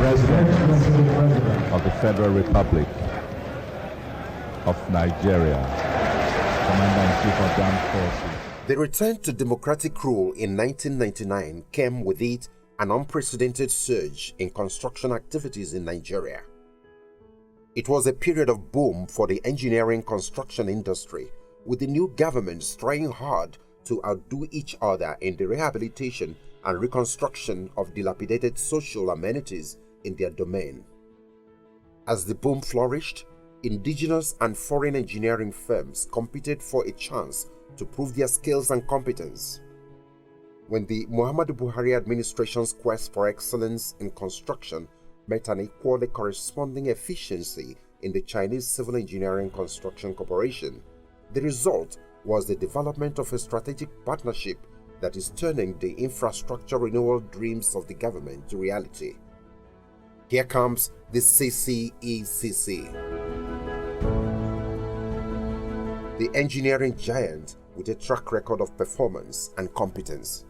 President of the Federal Republic of Nigeria, Commander-in-Chief of the Armed Forces. The return to democratic rule in 1999 came with it an unprecedented surge in construction activities in Nigeria. It was a period of boom for the engineering construction industry, with the new governments trying hard to outdo each other in the rehabilitation and reconstruction of dilapidated social amenities in their domain. As the boom flourished, indigenous and foreign engineering firms competed for a chance to prove their skills and competence. When the Muhammadu Buhari administration's quest for excellence in construction met an equally corresponding efficiency in the Chinese Civil Engineering Construction Corporation, the result was the development of a strategic partnership that is turning the infrastructure renewal dreams of the government to reality. Here comes the CCECC, the engineering giant with a track record of performance and competence.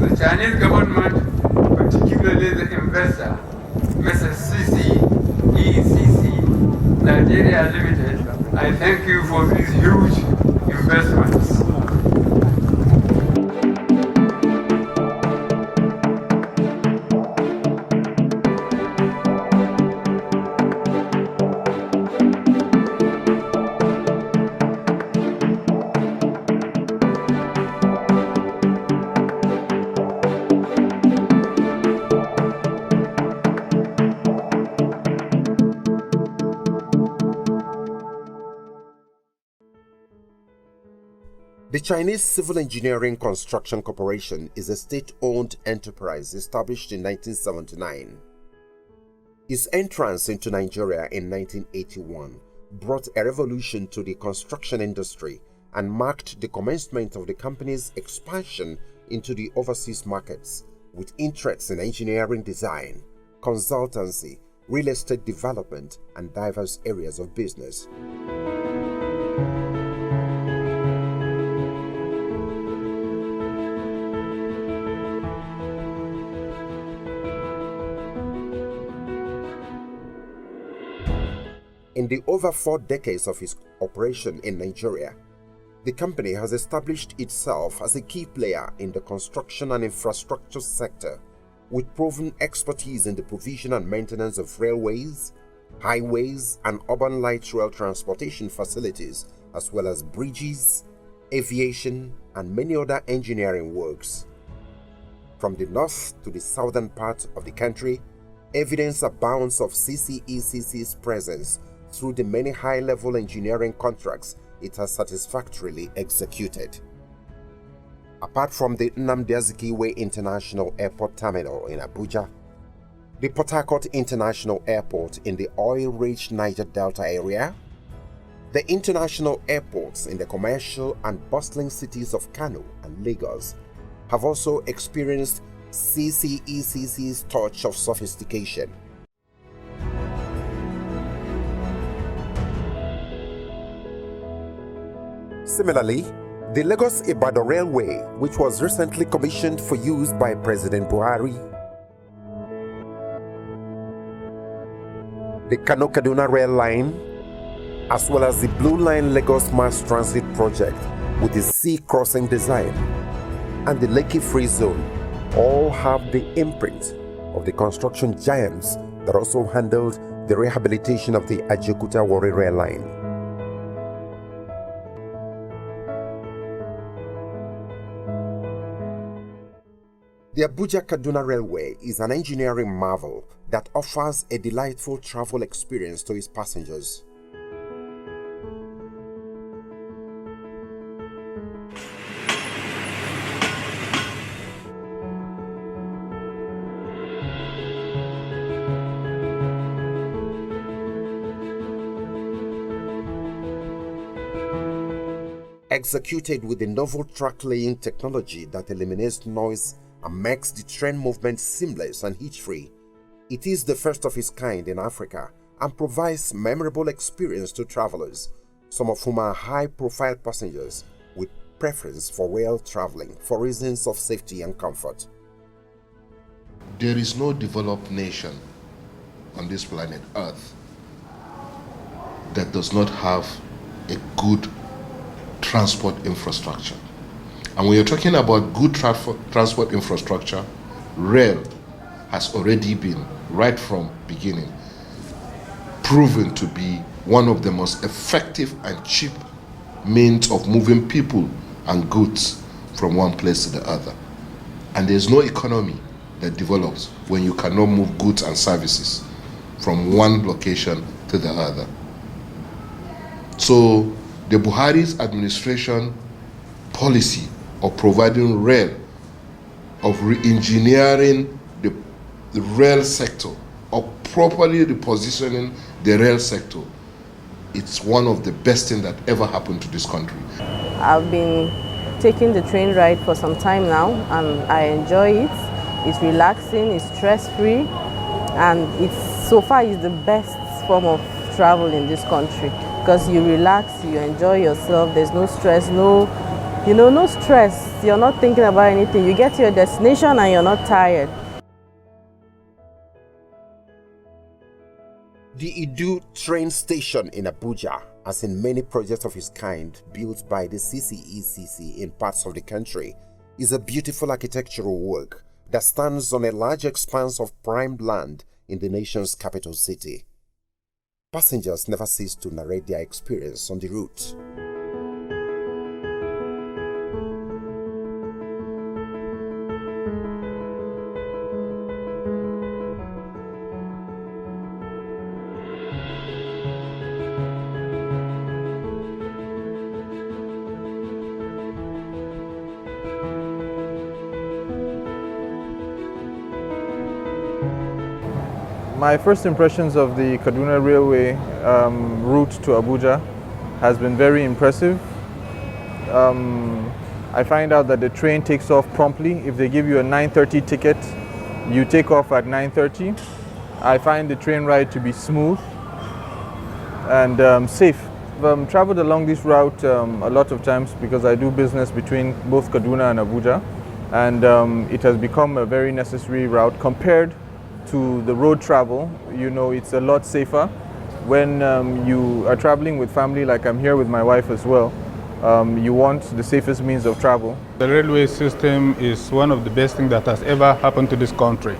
The Chinese government, particularly the investor, Mrs. CCECC, Nigeria Limited, I thank you for these huge investments. The Chinese Civil Engineering Construction Corporation is a state-owned enterprise established in 1979. Its entrance into Nigeria in 1981 brought a revolution to the construction industry and marked the commencement of the company's expansion into the overseas markets, with interests in engineering design, consultancy, real estate development, and diverse areas of business. In the over 4 decades of its operation in Nigeria, the company has established itself as a key player in the construction and infrastructure sector, with proven expertise in the provision and maintenance of railways, highways, and urban light rail transportation facilities, as well as bridges, aviation, and many other engineering works. From the north to the southern part of the country, evidence abounds of CCECC's presence through the many high-level engineering contracts it has satisfactorily executed. Apart from the Nnamdi Azikiwe International Airport Terminal in Abuja, the Port Harcourt International Airport in the oil-rich Niger Delta area, the international airports in the commercial and bustling cities of Kano and Lagos have also experienced CCECC's touch of sophistication. Similarly, the Lagos-Ibadan Railway, which was recently commissioned for use by President Buhari, the Kano-Kaduna Rail Line, as well as the Blue Line Lagos Mass Transit Project with the sea crossing design, and the Lekki Free Zone, all have the imprint of the construction giants that also handled the rehabilitation of the Ajaokuta-Warri Rail Line. The Abuja-Kaduna Railway is an engineering marvel that offers a delightful travel experience to its passengers. executed with a novel track-laying technology that eliminates noise and makes the train movement seamless and hitch-free. It is the first of its kind in Africa and provides memorable experience to travelers, some of whom are high-profile passengers with preference for rail traveling for reasons of safety and comfort. There is no developed nation on this planet Earth that does not have a good transport infrastructure. And when you're talking about good transport infrastructure, rail has already been, right from beginning, proven to be one of the most effective and cheap means of moving people and goods from one place to the other. And there's no economy that develops when you cannot move goods and services from one location to the other. So the Buhari's administration policy of providing rail, of re-engineering the rail sector, of properly repositioning the rail sector, it's one of the best things that ever happened to this country. I've been taking the train ride for some time now and I enjoy it. It's relaxing, it's stress-free, and so far it's the best form of travel in this country because you relax, you enjoy yourself, there's no stress, no stress. You're not thinking about anything. You get to your destination and you're not tired. The Idu train station in Abuja, as in many projects of its kind built by the CCECC in parts of the country, is a beautiful architectural work that stands on a large expanse of primed land in the nation's capital city. Passengers never cease to narrate their experience on the route. My first impressions of the Kaduna Railway route to Abuja has been very impressive. I find out that the train takes off promptly. If they give you a 9:30 ticket, you take off at 9:30. I find the train ride to be smooth and safe. I've traveled along this route a lot of times because I do business between both Kaduna and Abuja, and it has become a very necessary route compared to the road travel. It's a lot safer when you are traveling with family, like I'm here with my wife as well. You want the safest means of travel. The railway system is one of the best things that has ever happened to this country.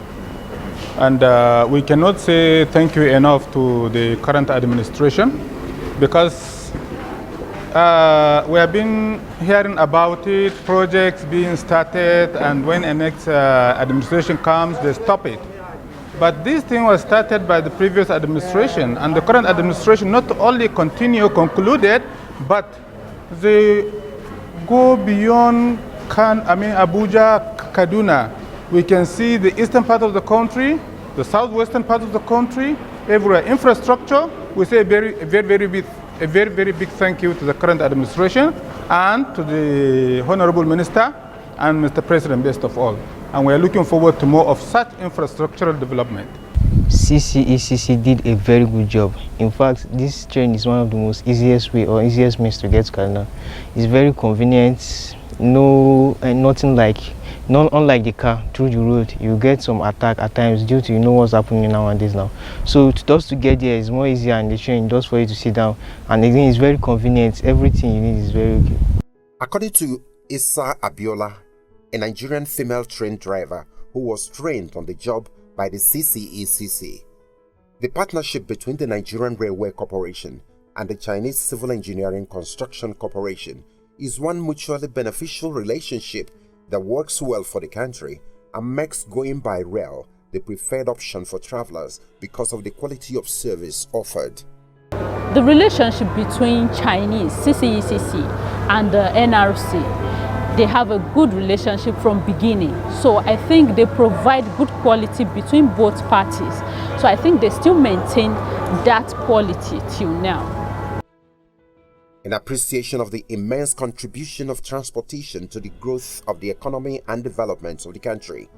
And we cannot say thank you enough to the current administration because we have been hearing about it, projects being started, and when a next administration comes, they stop it. But this thing was started by the previous administration, and the current administration not only concluded, but they go beyond Abuja, Kaduna. We can see the eastern part of the country, the southwestern part of the country, everywhere. Infrastructure, we say a very big thank you to the current administration and to the Honorable Minister and Mr. President, best of all. And we are looking forward to more of such infrastructural development. CCECC did a very good job. In fact, this train is one of the most easiest means to get to Kaduna. It's very convenient, unlike the car through the road. You get some attack at times due to what's happening nowadays now. So just to get there is more easier, and the train just for you to sit down. And again, it's very convenient. Everything you need is very okay. According to Issa Abiola, a Nigerian female train driver who was trained on the job by the CCECC, the partnership between the Nigerian Railway Corporation and the Chinese Civil Engineering Construction Corporation is one mutually beneficial relationship that works well for the country and makes going by rail the preferred option for travelers because of the quality of service offered. The relationship between Chinese, CCECC, and the NRC, they have a good relationship from beginning. So I think they provide good quality between both parties. So I think they still maintain that quality till now. In appreciation of the immense contribution of transportation to the growth of the economy and development of the country,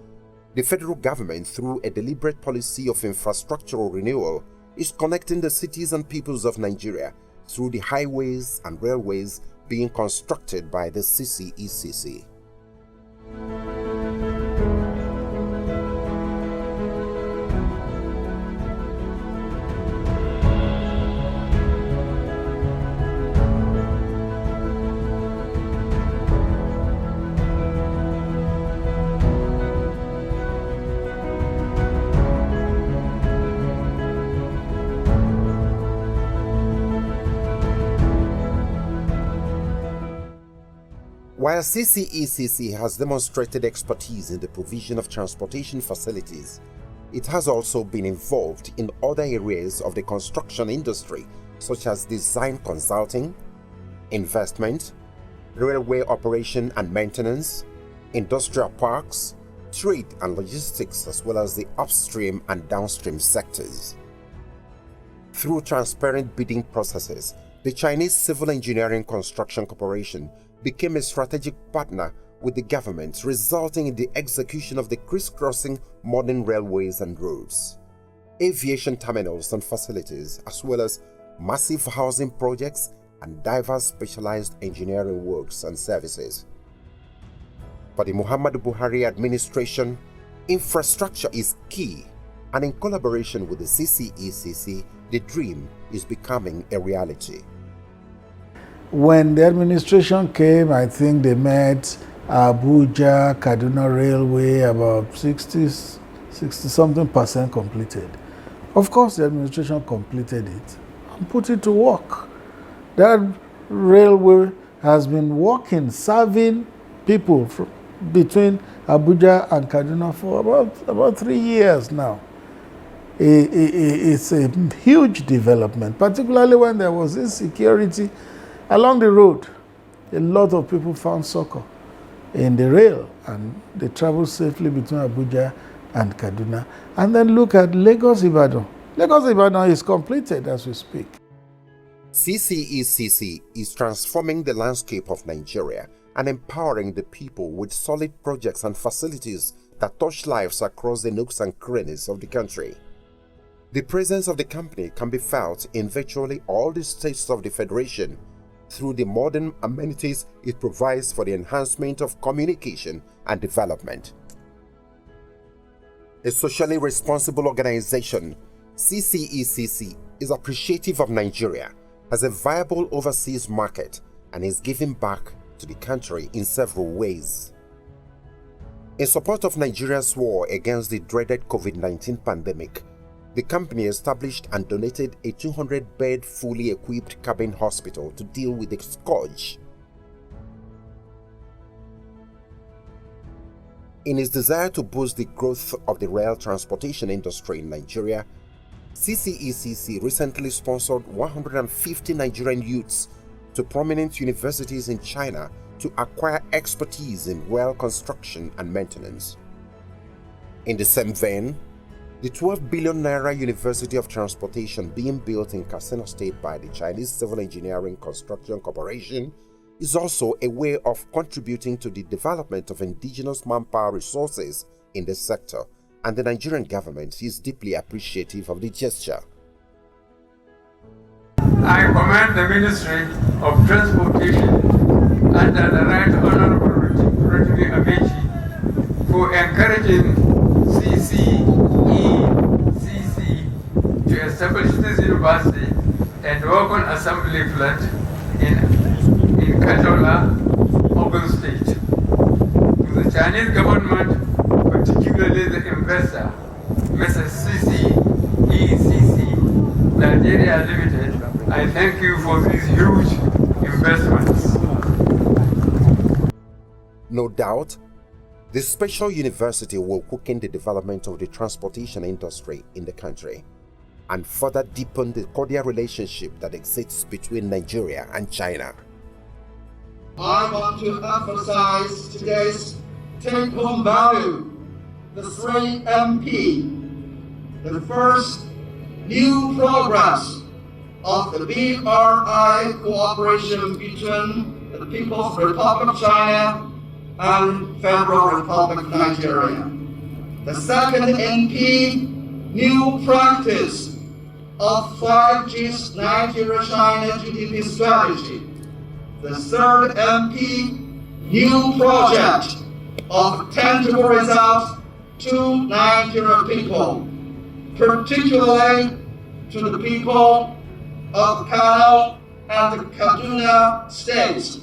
the federal government, through a deliberate policy of infrastructural renewal, is connecting the cities and peoples of Nigeria through the highways and railways being constructed by the CCECC. While CCECC has demonstrated expertise in the provision of transportation facilities, it has also been involved in other areas of the construction industry, such as design consulting, investment, railway operation and maintenance, industrial parks, trade and logistics, as well as the upstream and downstream sectors. Through transparent bidding processes, the Chinese Civil Engineering Construction Corporation became a strategic partner with the government, resulting in the execution of the crisscrossing modern railways and roads, aviation terminals and facilities, as well as massive housing projects and diverse specialized engineering works and services. For the Muhammadu Buhari administration, infrastructure is key, and in collaboration with the CCECC, the dream is becoming a reality. When the administration came, I think they met Abuja, Kaduna Railway, about 60-something% completed. Of course, the administration completed it and put it to work. That railway has been working, serving people between Abuja and Kaduna for about 3 years now. It's a huge development, particularly when there was insecurity along the road. A lot of people found succor in the rail and they traveled safely between Abuja and Kaduna. And then look at Lagos-Ibadan. Lagos-Ibadan is completed as we speak. CCECC is transforming the landscape of Nigeria and empowering the people with solid projects and facilities that touch lives across the nooks and crannies of the country. The presence of the company can be felt in virtually all the states of the Federation through the modern amenities it provides for the enhancement of communication and development. A socially responsible organization, CCECC is appreciative of Nigeria as a viable overseas market and is giving back to the country in several ways. In support of Nigeria's war against the dreaded COVID-19 pandemic, the company established and donated a 200-bed fully equipped cabin hospital to deal with the scourge. In its desire to boost the growth of the rail transportation industry in Nigeria, CCECC recently sponsored 150 Nigerian youths to prominent universities in China to acquire expertise in rail construction and maintenance. In the same vein, the 12 billion naira University of Transportation being built in Katsina State by the Chinese Civil Engineering Construction Corporation is also a way of contributing to the development of indigenous manpower resources in the sector, and the Nigerian government is deeply appreciative of the gesture. I commend the Ministry of Transportation under the Right Honorable Rotimi Amechi for encouraging CCECC to establish this university and work on assembly plant in Kajola, Ogun State. To the Chinese government, particularly the investor, Mrs. CCECC Nigeria Limited, I thank you for these huge investments. No doubt, this special university will quicken the development of the transportation industry in the country and further deepen the cordial relationship that exists between Nigeria and China. I want to emphasize today's take-home value, the 3MP, the first new progress of the BRI cooperation between the People's Republic of China and Federal Republic of Nigeria. The second NP, new practice of 5G's Nigeria-China GDP strategy. The third MP, new project of tangible results to Nigerian people, particularly to the people of Kano and the Kaduna states.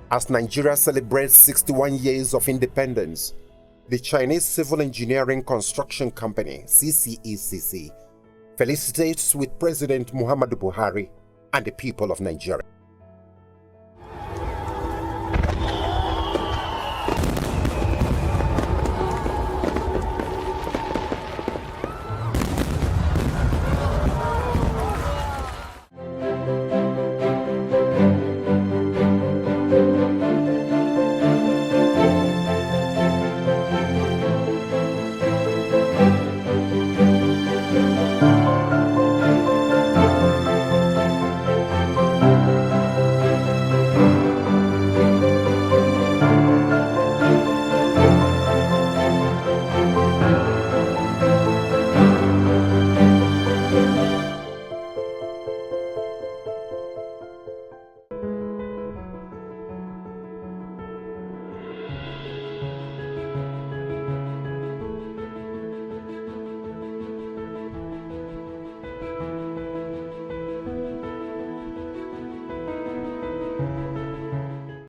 As Nigeria celebrates 61 years of independence, the Chinese Civil Engineering Construction Company, CCECC, felicitates with President Muhammadu Buhari and the people of Nigeria.